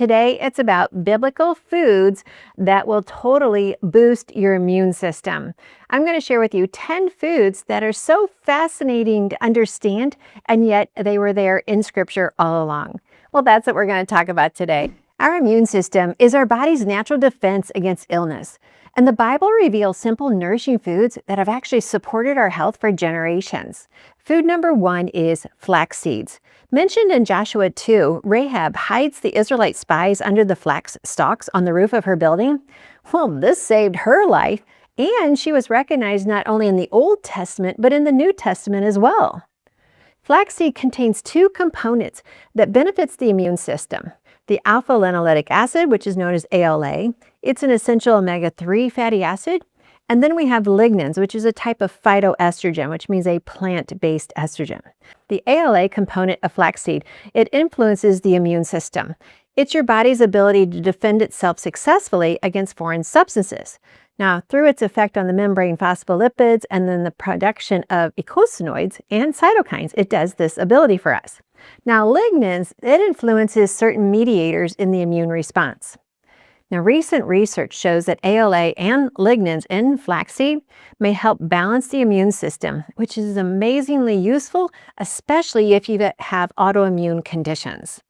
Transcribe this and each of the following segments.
Today, it's about biblical foods that will totally boost your immune system. I'm going to share with you 10 foods that are so fascinating to understand, and yet they were there in Scripture all along. Well, that's what we're going to talk about today. Our immune system is our body's natural defense against illness. And the Bible reveals simple, nourishing foods that have actually supported our health for generations. Food number 1 is flax seeds. Mentioned in Joshua 2, Rahab hides the Israelite spies under the flax stalks on the roof of her building. Well, this saved her life, and she was recognized not only in the Old Testament, but in the New Testament as well. Flaxseed contains 2 components that benefits the immune system. The alpha-linolenic acid, which is known as ALA. It's an essential omega-3 fatty acid. And then we have lignans, which is a type of phytoestrogen, which means a plant-based estrogen. The ALA component of flaxseed, it influences the immune system. It's your body's ability to defend itself successfully against foreign substances. Now, through its effect on the membrane phospholipids and then the production of eicosanoids and cytokines, it does this ability for us. Now, lignans, it influences certain mediators in the immune response. Now, recent research shows that ALA and lignans in flaxseed may help balance the immune system, which is amazingly useful, especially if you have autoimmune conditions.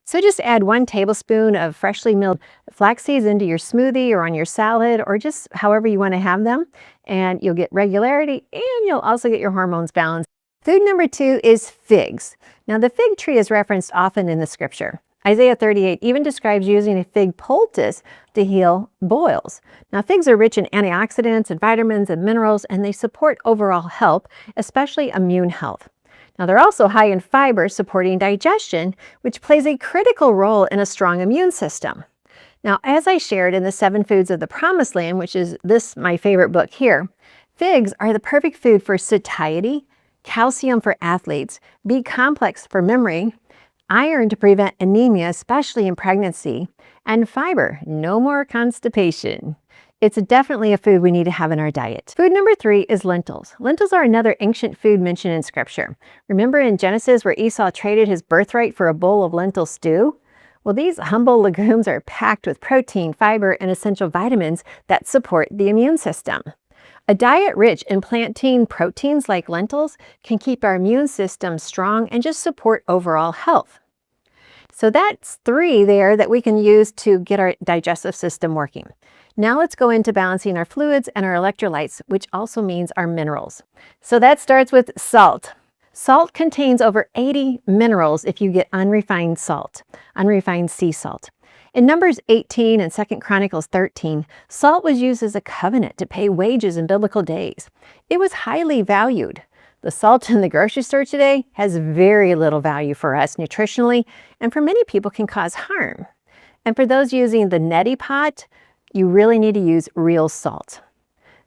So just add 1 tablespoon of freshly milled flax seeds into your smoothie or on your salad, or just however you want to have them, and you'll get regularity and you'll also get your hormones balanced. Food number 2 is figs. Now, the fig tree is referenced often in the scripture. Isaiah 38 even describes using a fig poultice to heal boils. Now, figs are rich in antioxidants and vitamins and minerals, and they support overall health, especially immune health. Now, they're also high in fiber, supporting digestion, which plays a critical role in a strong immune system. Now, as I shared in the 7 Foods of the Promised Land, which is my favorite book here, figs are the perfect food for satiety, calcium for athletes, B-complex for memory, iron to prevent anemia, especially in pregnancy, and fiber, no more constipation. It's definitely a food we need to have in our diet. Food number 3 is lentils. Lentils are another ancient food mentioned in Scripture. Remember in Genesis where Esau traded his birthright for a bowl of lentil stew? Well, these humble legumes are packed with protein, fiber, and essential vitamins that support the immune system. A diet rich in plantain proteins like lentils can keep our immune system strong and just support overall health. So that's 3 there that we can use to get our digestive system working. Now let's go into balancing our fluids and our electrolytes, which also means our minerals. So that starts with salt. Salt contains over 80 minerals if you get unrefined salt, unrefined sea salt. In Numbers 18 and 2 Chronicles 13, salt was used as a covenant to pay wages in biblical days. It was highly valued. The salt in the grocery store today has very little value for us nutritionally, and for many people can cause harm. And for those using the neti pot, you really need to use real salt.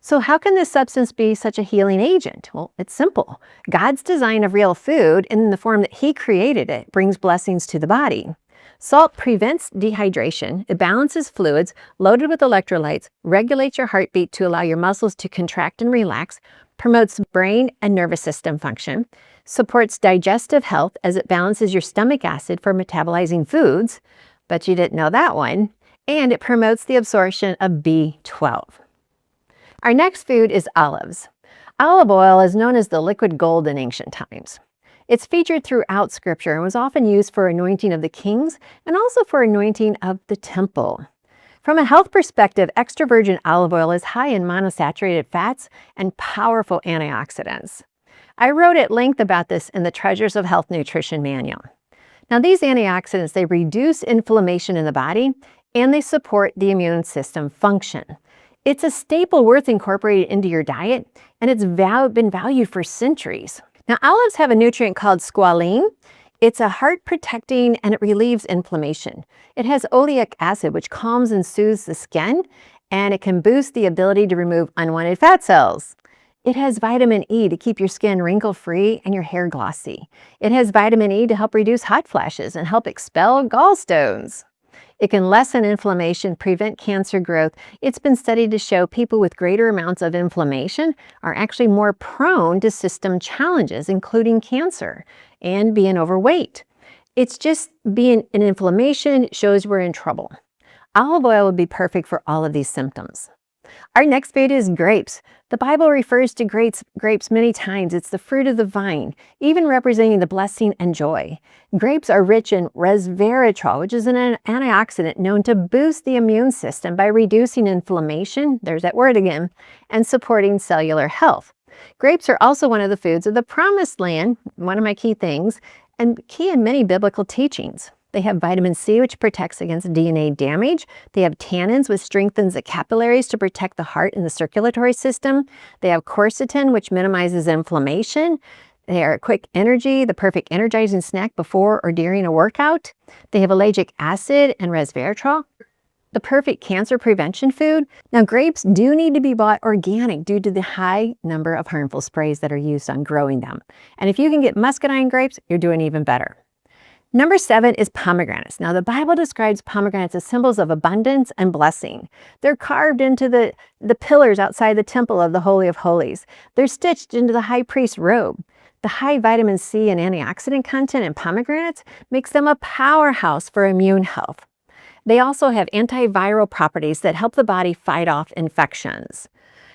So how can this substance be such a healing agent? Well, it's simple. God's design of real food in the form that He created it brings blessings to the body. Salt prevents dehydration, it balances fluids, loaded with electrolytes, regulates your heartbeat to allow your muscles to contract and relax, promotes brain and nervous system function, supports digestive health as it balances your stomach acid for metabolizing foods, but you didn't know that one, and it promotes the absorption of B12. Our next food is olives. Olive oil is known as the liquid gold in ancient times. It's featured throughout Scripture and was often used for anointing of the kings and also for anointing of the temple. From a health perspective, extra virgin olive oil is high in monosaturated fats and powerful antioxidants. I wrote at length about this in the Treasures of Health Nutrition Manual. Now, these antioxidants, they reduce inflammation in the body and they support the immune system function. It's a staple worth incorporating into your diet, and it's been valued for centuries. Now, olives have a nutrient called squalene. It's a heart-protecting and it relieves inflammation. It has oleic acid, which calms and soothes the skin, and it can boost the ability to remove unwanted fat cells. It has vitamin E to keep your skin wrinkle-free and your hair glossy. It has vitamin E to help reduce hot flashes and help expel gallstones. It can lessen inflammation, prevent cancer growth. It's been studied to show people with greater amounts of inflammation are actually more prone to system challenges, including cancer and being overweight. It's just being an inflammation shows we're in trouble. Olive oil would be perfect for all of these symptoms. Our next food is grapes. The Bible refers to grapes many times. It's the fruit of the vine, even representing the blessing and joy. Grapes are rich in resveratrol, which is an antioxidant known to boost the immune system by reducing inflammation, there's that word again, and supporting cellular health. Grapes are also one of the foods of the promised land, one of my key things, and key in many biblical teachings. They have vitamin C, which protects against DNA damage. They have tannins, which strengthens the capillaries to protect the heart and the circulatory system. They have quercetin, which minimizes inflammation. They are quick energy, the perfect energizing snack before or during a workout. They have ellagic acid and resveratrol, the perfect cancer prevention food. Now, grapes do need to be bought organic due to the high number of harmful sprays that are used on growing them. And if you can get muscadine grapes, you're doing even better. Number 7 is pomegranates. Now, the Bible describes pomegranates as symbols of abundance and blessing. They're carved into the pillars outside the temple of the Holy of Holies. They're stitched into the high priest's robe. The high vitamin C and antioxidant content in pomegranates makes them a powerhouse for immune health. They also have antiviral properties that help the body fight off infections.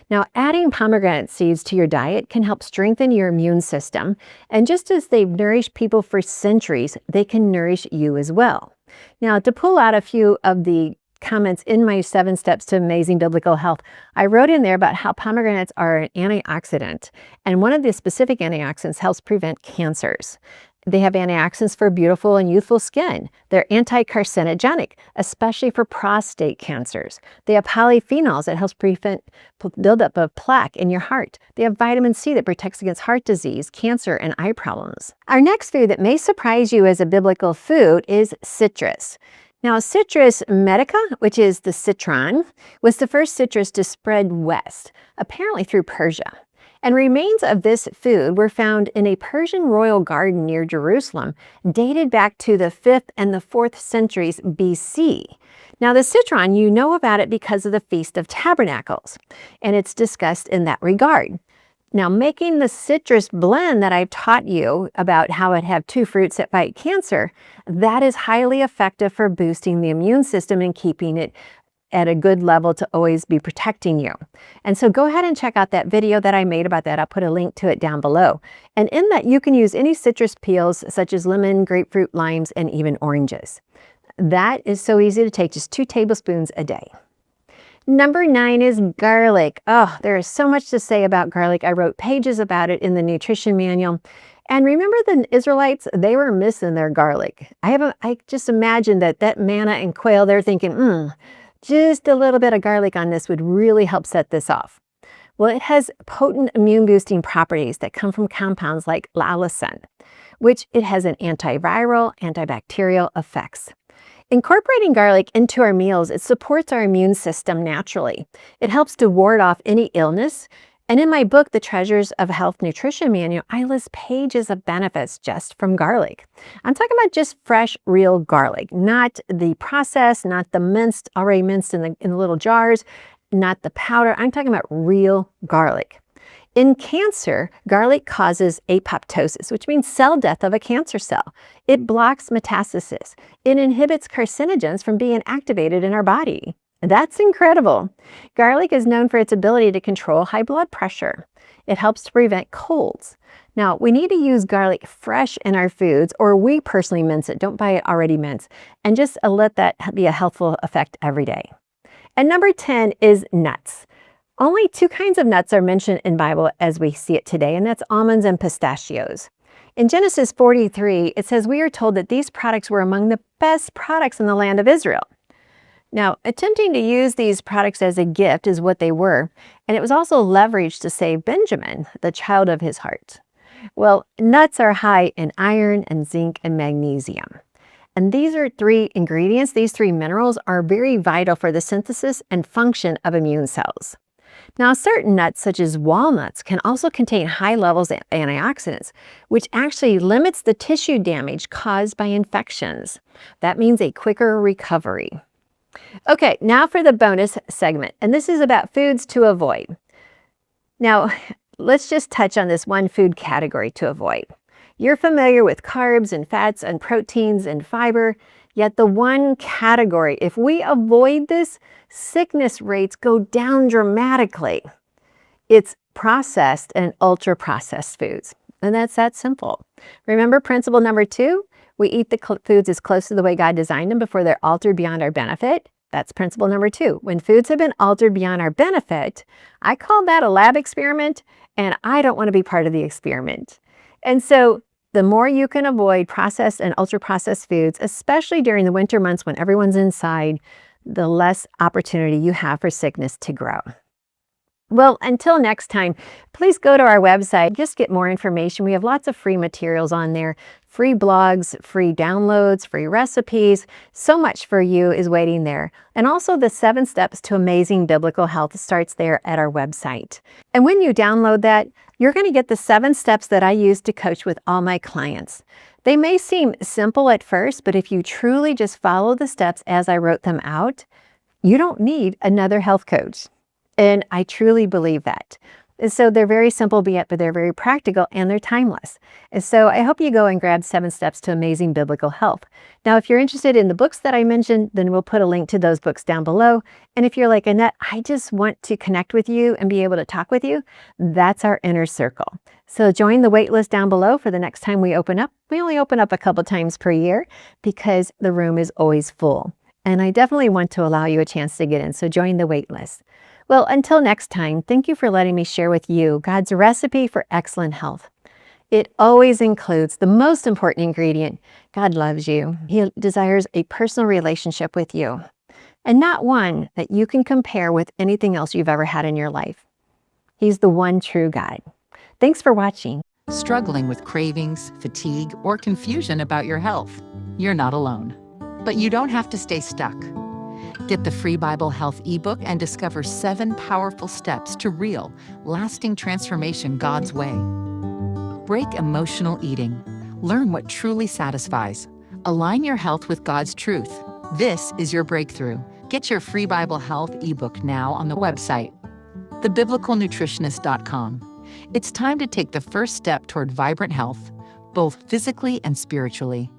Now, adding pomegranate seeds to your diet can help strengthen your immune system, and just as they've nourished people for centuries, they can nourish you as well. Now, to pull out a few of the comments in my 7 steps to amazing biblical health, I wrote in there about how pomegranates are an antioxidant, and one of the specific antioxidants helps prevent cancers. They have antioxidants for beautiful and youthful skin. They're anti-carcinogenic, especially for prostate cancers. They have polyphenols that helps prevent buildup of plaque in your heart. They have vitamin C that protects against heart disease, cancer, and eye problems. Our next food that may surprise you as a biblical food is citrus. Now, Citrus medica, which is the citron, was the first citrus to spread west, apparently through Persia. And remains of this food were found in a Persian royal garden near Jerusalem, dated back to the 5th and the 4th centuries BC. Now, the citron, you know about it because of the Feast of Tabernacles, and it's discussed in that regard. Now, making the citrus blend that I've taught you about how it have 2 fruits that fight cancer, that is highly effective for boosting the immune system and keeping it at a good level to always be protecting you. And so go ahead and check out that video that I made about that. I'll put a link to it down below. And in that, you can use any citrus peels such as lemon, grapefruit, limes, and even oranges. That is so easy to take, just 2 tablespoons a day. Number 9 is garlic. Oh, there is so much to say about garlic. I wrote pages about it in the nutrition manual. And remember the Israelites, they were missing their garlic. I just imagine that manna and quail, they're thinking, just a little bit of garlic on this would really help set this off. Well, it has potent immune boosting properties that come from compounds like allicin, which it has an antiviral, antibacterial effects. Incorporating garlic into our meals, it supports our immune system naturally. It helps to ward off any illness. And in my book, The Treasures of Health Nutrition Manual, I list pages of benefits just from garlic. I'm talking about just fresh, real garlic, not the processed, not the minced, already minced in the little jars, not the powder. I'm talking about real garlic. In cancer, garlic causes apoptosis, which means cell death of a cancer cell. It blocks metastasis. It inhibits carcinogens from being activated in our body. That's incredible. Garlic is known for its ability to control high blood pressure. It helps to prevent colds. Now, we need to use garlic fresh in our foods, or we personally mince it. Don't buy it already minced. And just let that be a helpful effect every day. And number 10 is nuts. Only 2 kinds of nuts are mentioned in the Bible as we see it today, and that's almonds and pistachios. In Genesis 43, it says we are told that these products were among the best products in the land of Israel. Now, attempting to use these products as a gift is what they were, and it was also leveraged to save Benjamin, the child of his heart. Well, nuts are high in iron and zinc and magnesium. And these are 3 ingredients, these 3 minerals are very vital for the synthesis and function of immune cells. Now, certain nuts, such as walnuts, can also contain high levels of antioxidants, which actually limits the tissue damage caused by infections. That means a quicker recovery. Okay, now for the bonus segment, and this is about foods to avoid. Now, let's just touch on this one food category to avoid. You're familiar with carbs and fats and proteins and fiber, yet the one category, if we avoid this, sickness rates go down dramatically. It's processed and ultra-processed foods. And that's that simple. Remember principle number 2? We eat the foods as close to the way God designed them before they're altered beyond our benefit. That's principle number 2. When foods have been altered beyond our benefit, I call that a lab experiment, and I don't want to be part of the experiment. And so the more you can avoid processed and ultra-processed foods, especially during the winter months when everyone's inside, the less opportunity you have for sickness to grow. Well, until next time, please go to our website, just get more information. We have lots of free materials on there, free blogs, free downloads, free recipes. So much for you is waiting there. And also the 7 steps to amazing biblical health starts there at our website. And when you download that, you're going to get the 7 steps that I use to coach with all my clients. They may seem simple at first, but if you truly just follow the steps as I wrote them out, you don't need another health coach. And I truly believe that. And so they're very simple, but they're very practical and they're timeless. And so I hope you go and grab 7 steps to amazing biblical health. Now, if you're interested in the books that I mentioned, then we'll put a link to those books down below. And if you're like, Annette, I just want to connect with you and be able to talk with you, that's our inner circle. So join the wait list down below for the next time we open up. We only open up a couple times per year because the room is always full. And I definitely want to allow you a chance to get in. So join the wait list. Well, until next time, thank you for letting me share with you God's recipe for excellent health. It always includes the most important ingredient. God loves you. He desires a personal relationship with you, and not one that you can compare with anything else you've ever had in your life. He's the one true God. Thanks for watching. Struggling with cravings, fatigue, or confusion about your health? You're not alone. But you don't have to stay stuck. Get the free Bible Health ebook and discover 7 powerful steps to real, lasting transformation God's way. Break emotional eating. Learn what truly satisfies. Align your health with God's truth. This is your breakthrough. Get your free Bible Health ebook now on the website, thebiblicalnutritionist.com. It's time to take the first step toward vibrant health, both physically and spiritually.